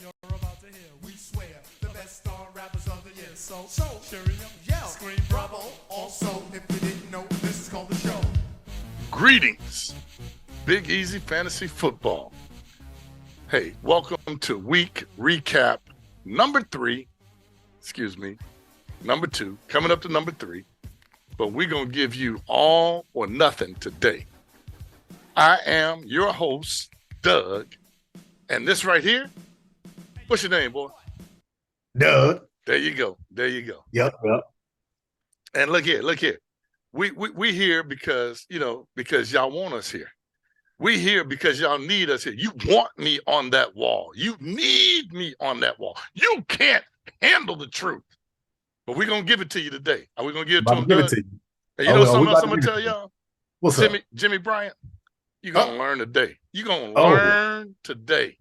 you're about to hear. We swear the best star rappers of the year. So cheerio, yell, scream bravo. Also, if you didn't know, this is called the show. Greetings, Big Easy Fantasy Football. Hey, welcome to week recap number 2, coming up to number 3. But we're going to give you all or nothing today. I am your host, Doug. And this right here, what's your name, boy? Doug. There you go. Yep. And look here. We here because, because y'all want us here. We here because y'all need us here. You want me on that wall. You need me on that wall. You can't handle the truth. But we're going to give it to you today. Are we going to give it to him, Doug? To you. And you know something else I'm going to tell y'all? What's up? Jimmy Bryant, you're going to learn today. You're going to learn today.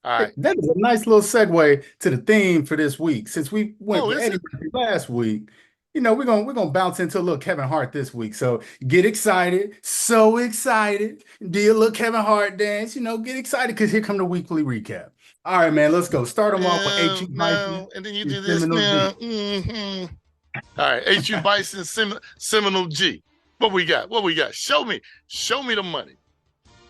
All right. That is a nice little segue to the theme for this week. Since we went with Eddie last week, we're gonna bounce into a little Kevin Hart this week. So get excited, so excited. Do your little Kevin Hart dance. Get excited because here come the weekly recap. All right, man, let's go. Start them off with HU Bison. And then you do this now. Mm-hmm. All right, HU Bison, Seminole G. What we got? Show me the money.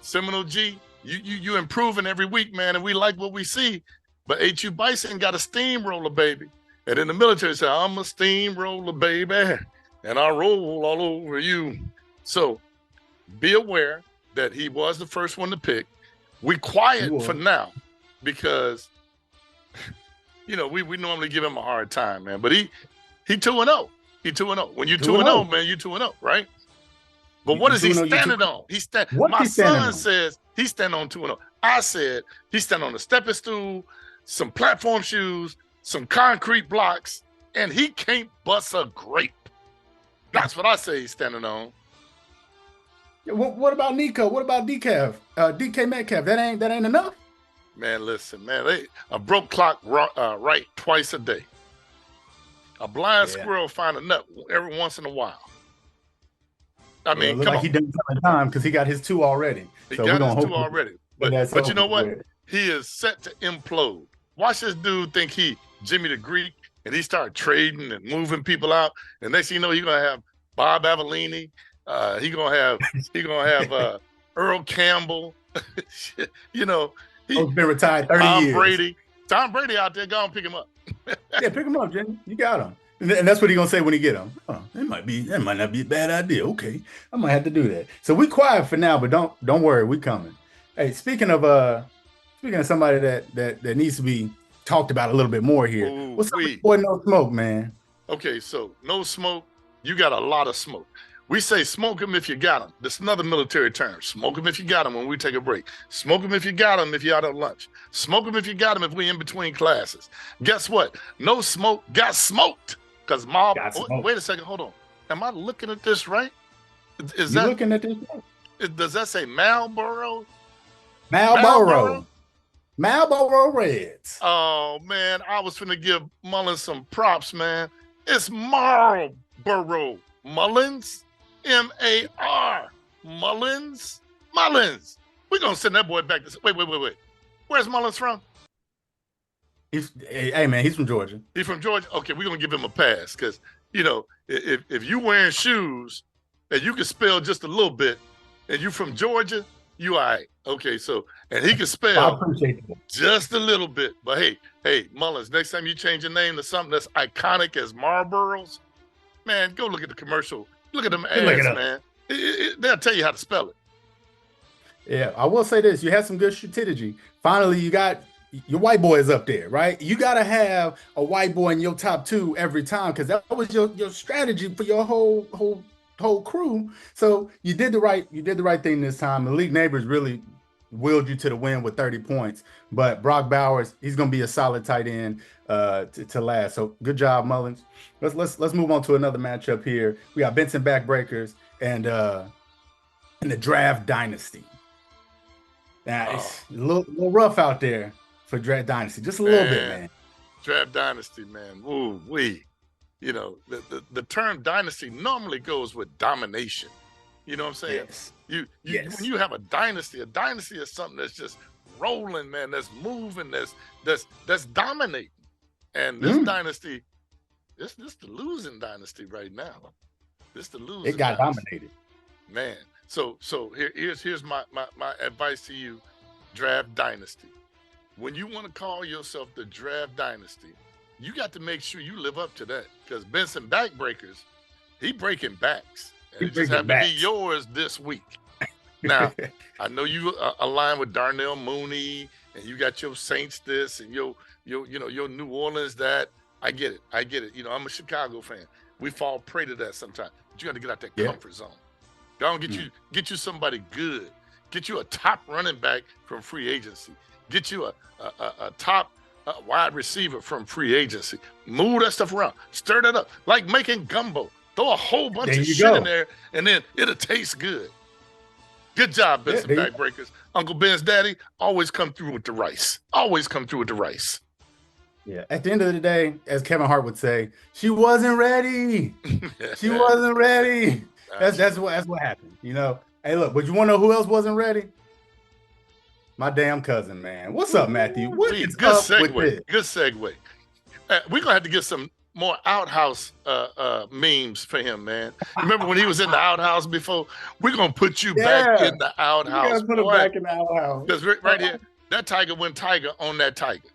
Seminole G, you improving every week, man, and we like what we see. But HU Bison got a steamroller, baby. And in the military, say, I'm a steamroller, baby, and I roll all over you. So be aware that he was the first one to pick. We quiet for now because, we normally give him a hard time, man. But he 2-0. He 2-0. When you're 2-0, man, you're 2-0, right? But what is he standing on? My son says he's standing on 2-0. I said he's standing on a stepping stool, some platform shoes, some concrete blocks, and he can't bust a grape. That's what I say he's standing on. What about Nico? What about DK Metcalf? That ain't enough. Man, listen, man. A broke clock right twice a day. A blind squirrel find a nut every once in a while. I mean, come on. He done time because he got his 2 already. He got his 2 already. But you know what? He is set to implode. Watch this dude think he Jimmy the Greek, and he started trading and moving people out. And next thing you know, he's gonna have Bob Avellini. He's gonna have Earl Campbell. He's been retired 30 years. Tom Brady out there, go and pick him up. Yeah, pick him up, Jimmy. You got him. And that's what he's gonna say when he get him. Oh, that might not be a bad idea. Okay, I might have to do that. So we quiet for now, but don't worry, we coming. Hey, speaking of somebody that needs to be talked about a little bit more here. What's up with boy No Smoke, man? Okay, so No Smoke, you got a lot of smoke. We say smoke him if you got him. That's another military term. Smoke him if you got him when we take a break. Smoke him if you got him if you're out at lunch. Smoke him if you got him if we in between classes. Guess what? No Smoke got smoked. Because wait a second, hold on. Am I looking at this right? Is that looking at this right? Does that say Malboro? Malboro Reds. Oh, man, I was finna give Mullins some props, man. It's Marlboro. Mullins? M-A-R. Mullins? We're going to send that boy back to... Wait. Where's Mullins from? Hey, man, he's from Georgia. He's from Georgia? Okay, we're going to give him a pass because, if you wearing shoes and you can spell just a little bit and you from Georgia, you all right. Okay, so, and he can spell I appreciate that. Just a little bit. But hey, Mullins, next time you change your name to something that's iconic as Marlboro's, man, go look at the commercial. Look at them ads, man. They'll tell you how to spell it. Yeah, I will say this. You had some good strategy. Finally, you got your white boys up there, right? You got to have a white boy in your top 2 every time because that was your strategy for your whole crew. So you did the right thing this time. The league neighbors really willed you to the win with 30 points. But Brock Bowers, he's gonna be a solid tight end to last. So good job, Mullins. Let's move on to another matchup here. We got Benson backbreakers and the draft dynasty. Now it's a little rough out there for draft dynasty, just a little bit, man. Draft dynasty, man. Ooh, the term dynasty normally goes with domination. You know what I'm saying? Yes. When you have a dynasty is something that's just rolling, man, that's moving, that's dominating. And this dynasty, this the losing dynasty right now. This the losing. It got dynasty. dominated. Man. So here's my advice to you, draft dynasty. When you want to call yourself the draft dynasty, you got to make sure you live up to that. Because Benson backbreakers, he breaking backs. And it just happened to be yours this week. Now, I know you align with Darnell Mooney, and you got your Saints this, and your New Orleans that. I get it. You know, I'm a Chicago fan. We fall prey to that sometimes. But you got to get out that comfort zone. Go and get you somebody good. Get you a top running back from free agency. Get you a top wide receiver from free agency. Move that stuff around. Stir that up. Like making gumbo. Throw a whole bunch of shit in there, and then it'll taste good. Good job, Benson backbreakers. Uncle Ben's daddy always come through with the rice. Yeah. At the end of the day, as Kevin Hart would say, she wasn't ready. She wasn't ready. That's what happened. You know. Hey, look, but you want to know who else wasn't ready? My damn cousin, man. What's up, Matthew? What is good up segue. with this? Good segue. We're gonna have to get some more outhouse memes for him, man. Remember when he was in the outhouse before? We're gonna put you back in the outhouse. Put him back in the outhouse. Because right here, that tiger went tiger on that tiger.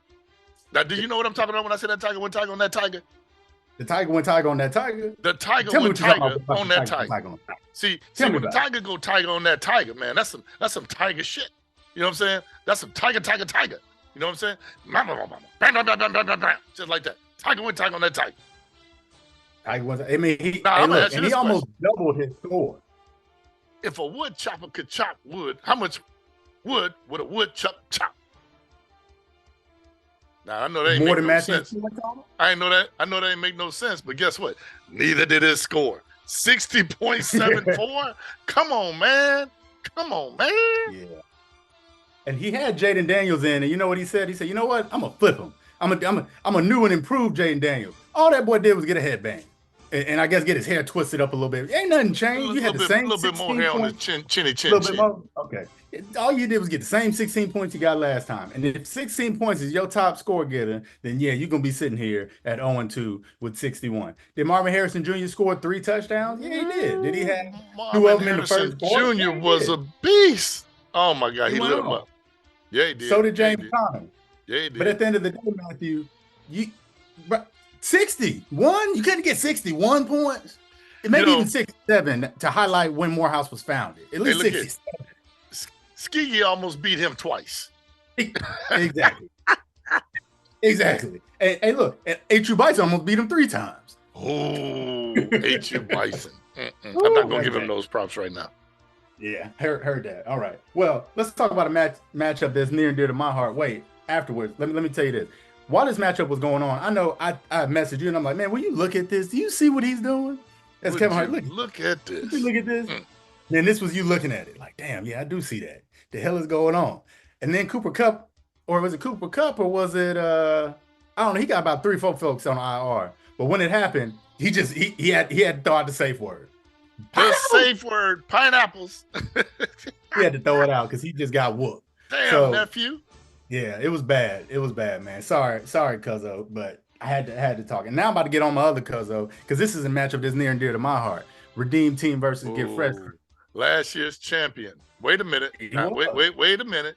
Now, do you know what I'm talking about when I say that tiger went tiger on that tiger? The tiger went tiger on that tiger. The tiger went tiger on that tiger. See, when the tiger go tiger on that tiger, man, that's some tiger shit. You know what I'm saying? That's some tiger. You know what I'm saying? Just like that. Tiger went tiger on that tiger. Tiger went. I mean, he almost doubled his score. If a wood chopper could chop wood, how much wood would a wood chop? Now I know that ain't more make than no Matthew. sense. I know that ain't make no sense. But guess what? Neither did his score. 60.74. Come on, man. Yeah. And he had Jaden Daniels in, and you know what he said? He said, "You know what? I'm gonna flip him. I'm a new and improved Jaden Daniels." All that boy did was get a headbang, and I guess get his hair twisted up a little bit. Ain't nothing changed. You had the same a little bit more hair on his chinny chin. Okay. All you did was get the same 16 points you got last time. And if 16 points is your top score getter, then yeah, you're gonna be sitting here at 0-2 with 61. Did Marvin Harrison Jr. score 3 touchdowns? Yeah, he did. Did he have two of them in the first quarter? Jr. was a beast. Oh my God, he lit him up. Yeah, he did. So did James Conner. Yeah, he did. But at the end of the day, Matthew, 61? You couldn't get 61 points? Maybe even 67 to highlight when Morehouse was founded. At least 67. Skegee almost beat him twice. Exactly. Exactly. And hey, look, H.U. Bison almost beat him 3 times. Oh, H.U. Bison. I'm not going to give him those props right now. Yeah, heard that. All right. Well, let's talk about a matchup that's near and dear to my heart. Wait, afterwards, let me tell you this. While this matchup was going on, I know I messaged you and I'm like, man, will you look at this? Do you see what he's doing? That's Kevin Hart. Look at this. Look at this. Then this was you looking at it. Like, damn, yeah, I do see that. The hell is going on? And then Cooper Kupp, or was it Cooper Kupp, or was it I don't know, he got about 3-4 folks on IR. But when it happened, he had to throw out the safe word. The safe word, pineapples. He had to throw it out because he just got whooped. Damn, nephew. Yeah, it was bad. It was bad, man. Sorry, Cuzzo, but I had to talk. And now I'm about to get on my other Cuzzo because this is a matchup that's near and dear to my heart. Redeem Team versus Get Fresh. Last year's champion. Wait a minute. Wait a minute.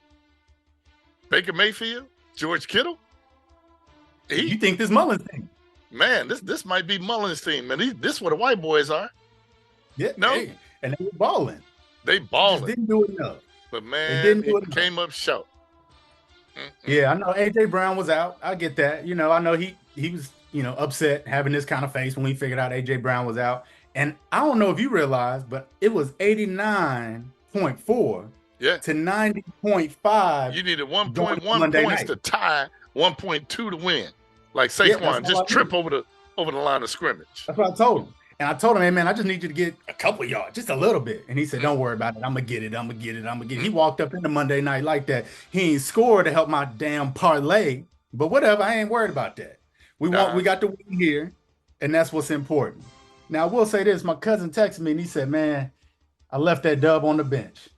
Baker Mayfield, George Kittle. You think this Mullins team? Man, this might be Mullins' team, man. This is where the white boys are. Yeah, no, and they were balling. They balling. Didn't do enough. But man, it came up short. Yeah, I know AJ Brown was out. I get that. You know, I know he was, upset having this kind of face when we figured out AJ Brown was out. And I don't know if you realized, but it was 89.4 to 90.5. You needed 1.1 points to tie, 1.2 to win. Like Saquon, just trip over the line of scrimmage. That's what I told him. And I told him, hey, man, I just need you to get a couple yards, just a little bit. And he said, don't worry about it. I'm going to get it. He walked up into Monday night like that. He ain't scored to help my damn parlay. But whatever, I ain't worried about that. We got the win here, and that's what's important. Now, I will say this. My cousin texted me, and he said, man, I left that dub on the bench.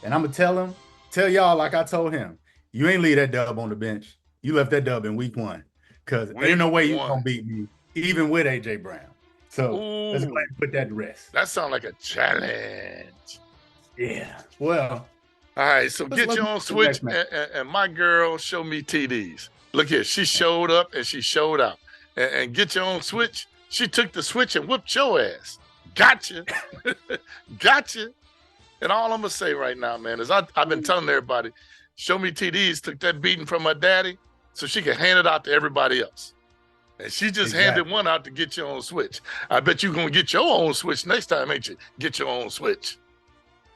And I'm going to tell y'all like I told him. You ain't leave that dub on the bench. You left that dub in week 1 because ain't no way you Week gonna 1. beat me, even with AJ Brown. So let's go ahead Ooh, and put that to rest. that sounds like a challenge. Yeah. Well, All right, so let's get your move own to the next switch, match. and my girl show me TDs. Look here, she showed up and she showed out. And get your own switch. She took the switch and whipped your ass. Gotcha. Gotcha. And all I'm gonna say right now, man, is I've been telling everybody, show me TDs took that beating from her daddy so she can hand it out to everybody else. And she just handed one out to get your own switch. I bet you're gonna get your own switch next time, ain't you? Get your own switch.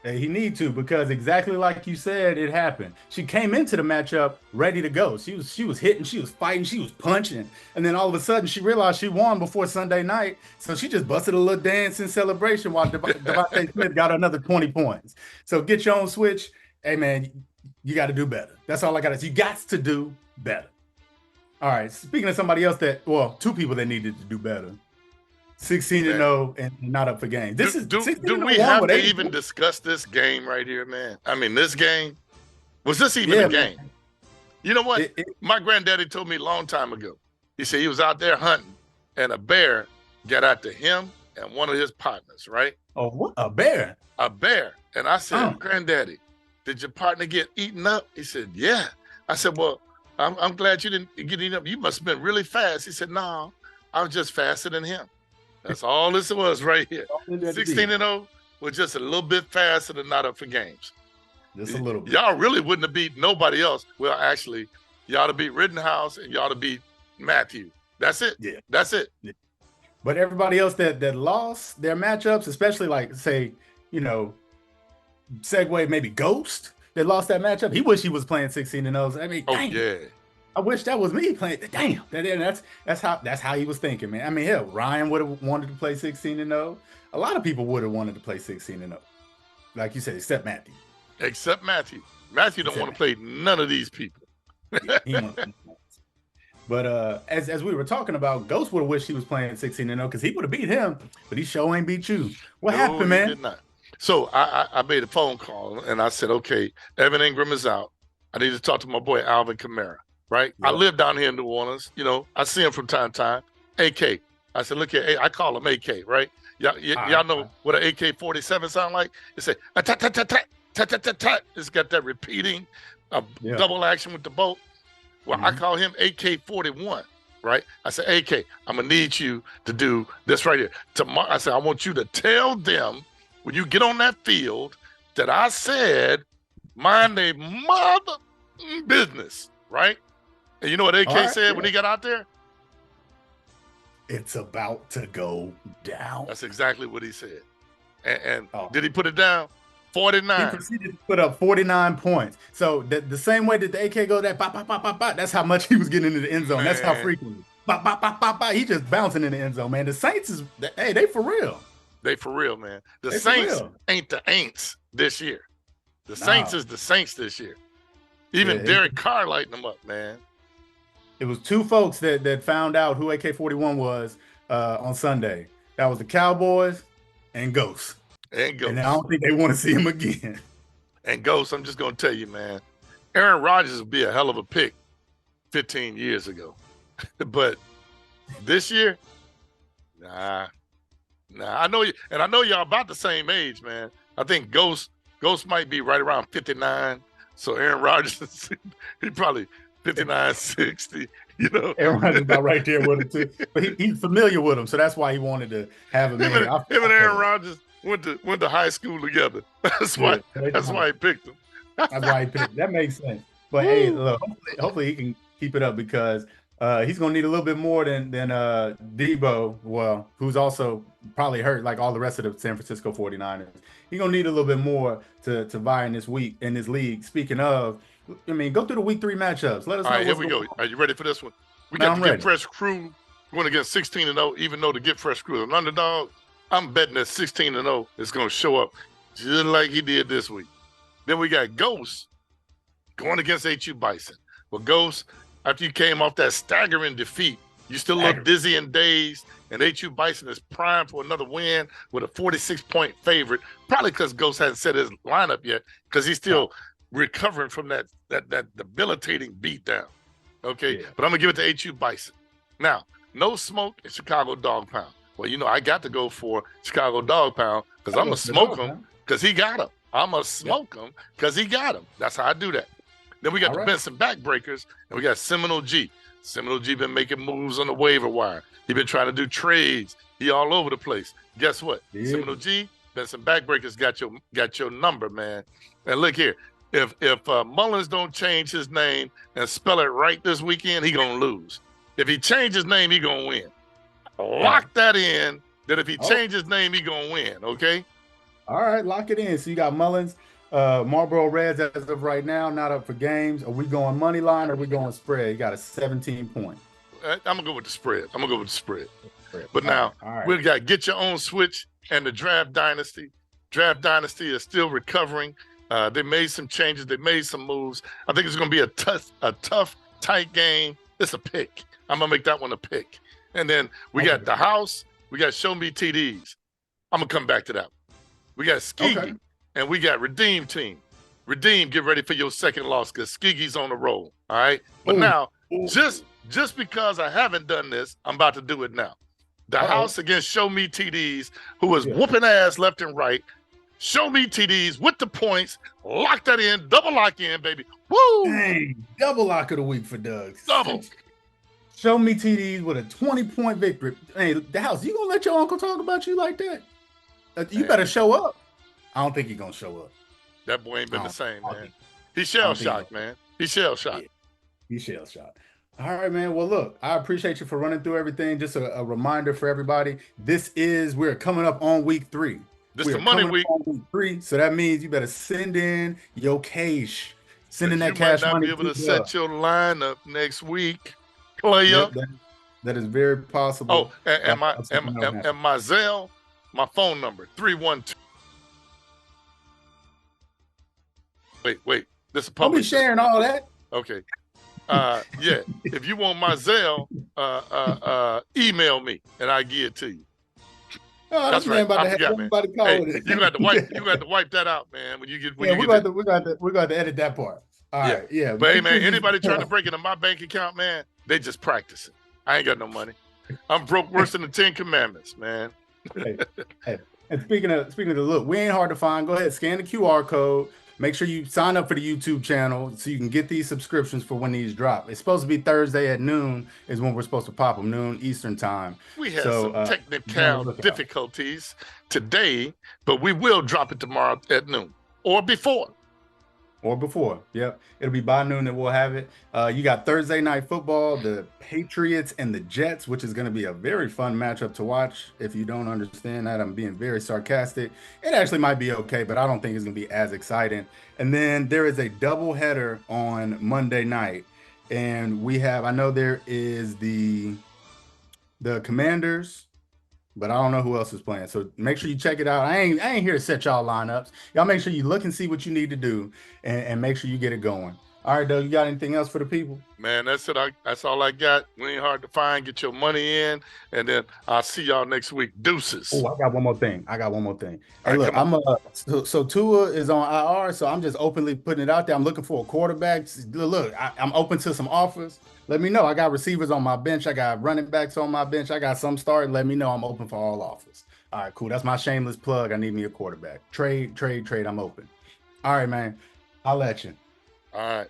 Hey, he need to, because exactly like you said, it happened. She came into the matchup ready to go. She was hitting, she was fighting, she was punching, and then all of a sudden she realized she won before Sunday night, so she just busted a little dance in celebration while Devontae Smith got another 20 points. So get your own switch. Hey man, you got to do better. That's all I got to say. You got to do better. All right. Speaking of somebody else two people that needed to do better. 16-0 and not up for games. Do we have to even discuss this game right here, man? I mean, this game, was this even a game? Man. You know what? My granddaddy told me a long time ago. He said he was out there hunting and a bear got after him and one of his partners, right? Oh, what? A bear? A bear. And I said, Granddaddy, did your partner get eaten up? He said, yeah. I said, well, I'm glad you didn't get eaten up. You must have been really fast. He said, no, I was just faster than him. That's all this was right here. 16-0 was just a little bit faster than not up for games. Just a little bit. Y'all really wouldn't have beat nobody else. Well, actually, y'all to beat Rittenhouse and y'all to beat Matthew. That's it. Yeah. That's it. Yeah. But everybody else that lost their matchups, especially like, say, segue maybe Ghost that lost that matchup. He wished he was playing 16-0. I mean, dang. Yeah. I wish that was me playing. Damn, that's how he was thinking, man. I mean, hell, Ryan would have wanted to play 16-0. A lot of people would have wanted to play 16-0, like you said, except Matthew. Except Matthew. Matthew don't want to play none of these people. But as we were talking about, Ghost would have wished he was playing 16-0 because he would have beat him, but he sure ain't beat you. What happened, man? He did not. So I made a phone call and I said, okay, Evan Ingram is out. I need to talk to my boy Alvin Kamara. Right? Yep. I live down here in New Orleans. I see him from time to time. AK. I said, look here, I call him AK, right? Y'all know what an AK-47 sound like? It say, tat. It's got that repeating double action with the bolt. Well, I call him AK-41, right? I said, AK, I'm going to need you to do this right here. Tomorrow, I said, I want you to tell them when you get on that field that I said, mind their mother business, right? And you know what AK said when he got out there? It's about to go down. That's exactly what he said. And did he put it down? 49. He proceeded to put up 49 points. So the same way that the AK go that that's how much he was getting into the end zone. Man. That's how frequently. He just bouncing in the end zone, man. The Saints they for real. They for real, man. The Saints ain't the Aints this year. The Saints is the Saints this year. Even Derek Carr lighting them up, man. It was two folks that found out who AK-41 was on Sunday. That was the Cowboys and Ghost. And I don't think they want to see him again. And Ghost, I'm just going to tell you, man, Aaron Rodgers would be a hell of a pick 15 years ago. But this year, nah. I know you, and I know y'all about the same age, man. I think Ghost might be right around 59. So Aaron Rodgers, he probably 59, 60, Aaron Rodgers about right there with him too. But he's familiar with him, so that's why he wanted to have him. Him and Aaron Rodgers went to high school together. That's why he picked him. That's why he picked him. That makes sense. But hey, look, hopefully he can keep it up because he's gonna need a little bit more than Debo, well, who's also probably hurt like all the rest of the San Francisco 49ers. He's gonna need a little bit more to vie in this league. Speaking of, I mean, go through the week 3 matchups. Let us know. All right, here we go. Are you ready for this one? We got the Get Fresh crew going against 16-0, even though the Get Fresh crew is an underdog. I'm betting that 16-0 is going to show up just like he did this week. Then we got Ghost going against HU Bison. Well, Ghost, after you came off that staggering defeat, you still look dizzy and dazed, and HU Bison is primed for another win with a 46-point favorite, probably because Ghost hasn't set his lineup yet, because he's still recovering from that debilitating beatdown. Okay, Yeah. but I'm gonna give it to HU Bison. Now, no smoke in Chicago Dog Pound. Well, you know, I got to go for Chicago Dog Pound because I'm gonna smoke him because he got him. I'm gonna smoke him because he got him. That's how I do that. Then we got the Benson backbreakers, and we got Seminole G. Seminole G been making moves on the waiver wire. He been trying to do trades. He all over the place. Guess what? Yeah. Seminole G, Benson backbreakers got your number, man. And look here, if Mullins don't change his name and spell it right this weekend, he gonna lose. If he changes his name, he gonna win. Lock that in. That if he changes his name, he gonna win. Okay. All right, lock it in. So you got Mullins, Marlboro Reds as of right now, not up for games. Are we going money line or are we going spread? You got a 17 point. I'm gonna go with the spread. But now we got Get Your Own Switch and the Draft Dynasty. Draft Dynasty is still recovering. They made some changes. They made some moves. I think it's gonna be a tough, tight game. It's a pick. I'm gonna make that one a pick. And then we got the house. We got Show Me TDs. I'm gonna come back to that one. We got Skegee and we got Redeem Team. Redeem, get ready for your second loss because Skegee's on the roll. All right. But now, just because I haven't done this, I'm about to do it now. The house against Show Me TDs, who is whooping ass left and right. Show Me TDs with the points. Lock that in. Double lock in, baby. Woo! Dang, double lock of the week for Doug. Double. Show Me TDs with a 20-point victory. Hey, the house, you gonna let your uncle talk about you like that? You better show up. I don't think he's gonna show up. That boy ain't been the same, man. He's shell shocked, man. He's shell shocked. Yeah. He's shell shocked. All right, man. Well, look, I appreciate you for running through everything. Just a reminder for everybody. We're coming up on week 3. This is the money week. Week 3, so that means you better send in your cash. Send in that cash money. You might not be able to set your lineup next week, player. That is very possible. Oh, and my Zelle, my phone number 312. Wait. This is public. Don't be sharing all that. Okay. Yeah. If you want my Zelle, email me and I give it to you. Oh, that's right. I forgot, man. Hey, you got to wipe that out, man. When you get we're going to edit that part. All right. Yeah. But hey, man, anybody trying to break into my bank account, man, they just practicing. I ain't got no money. I'm broke worse than the 10 Commandments, man. hey. And speaking of the look, we ain't hard to find. Go ahead, scan the QR code. Make sure you sign up for the YouTube channel so you can get these subscriptions for when these drop. It's supposed to be Thursday at noon is when we're supposed to pop them, noon Eastern time. We had some technical difficulties today, but we will drop it tomorrow at noon or before. Yep. It'll be by noon that we'll have it. You got Thursday night football, the Patriots and the Jets, which is going to be a very fun matchup to watch. If you don't understand that, I'm being very sarcastic. It actually might be okay, but I don't think it's going to be as exciting. And then there is a doubleheader on Monday night. And I know there is the Commanders, but I don't know who else is playing. So make sure you check it out. I ain't here to set y'all lineups. Y'all make sure you look and see what you need to do and make sure you get it going. All right, Doug, you got anything else for the people? Man, that's it. That's all I got. We ain't hard to find. Get your money in, and then I'll see y'all next week. Deuces. Oh, I got one more thing. Hey, look, so Tua is on IR, so I'm just openly putting it out there. I'm looking for a quarterback. Look, I'm open to some offers. Let me know. I got receivers on my bench. I got running backs on my bench. I got some starting. Let me know. I'm open for all offers. All right, cool. That's my shameless plug. I need me a quarterback. Trade. I'm open. All right, man. I'll let you. All right.